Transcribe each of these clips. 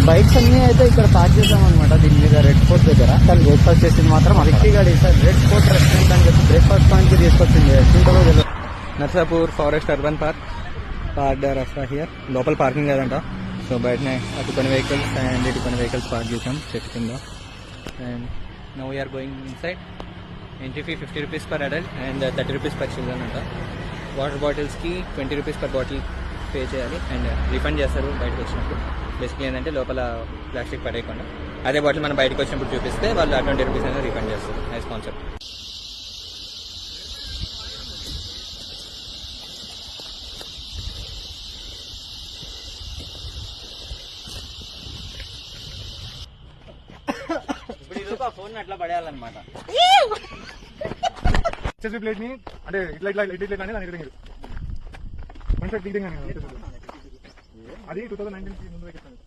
Bikes అన్ని అయితే ఇక్కడ పార్క్ చేసాం అనమాట దీని మీద రెడ్ ఫోర్ట్ దగ్గర. కానీ బ్రేక్ఫాస్ట్ చేసింది మాత్రం రిక్కీ గాడి సార్ రెడ్ ఫోర్ట్ రెస్టారెంట్ అని చెప్పి బ్రేక్ఫాస్ట్ పాయింట్ కి తీసుకొచ్చింది. Narsapur forest urban park park రఫ్తా హియర్. లోపల పార్కింగ్ లేదంట, సో బయటనే అటు కొన్ని వెహికల్స్ అండ్ ఇటు కొన్ని వెహికల్స్ పార్క్ చేసాం చెట్టు కింద. And now we are going inside. Entry fee 50 rupees per adult and 30 rupees per children అంట. వాటర్ బాటిల్స్కి 20 రూపీస్ పర్ బాటిల్ పే చేయాలి అండ్ రిఫండ్ చేస్తారు బయటకు వచ్చినప్పుడు. బేసిక్లీ ఏంటంటే లోపల ప్లాస్టిక్ పడేయకుండా అదే బాటిల్ మనం బయటకు వచ్చినప్పుడు చూపిస్తే వాళ్ళు 20 రూపీస్ అనేది రిఫండ్ చేస్తారు. Nice concept. ఇప్పుడు ఇది ఫోన్ అట్లా పడేయాలన్నమాట. ప్లేట్ ని అంటే ఇట్లా ఇట్లా ఇట్లా కానీ దాని రిటర్న్ కాన్సెప్ట్ రీడింగ్ అని అది 2019 ముందు పెట్టాను.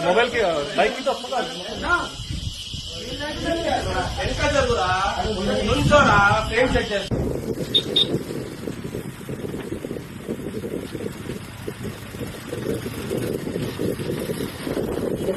మొబైల్ కి బైక్ వెనక జరుగురా, నుంచోరా, ఫ్రేమ్ సెట్ చేస్తా.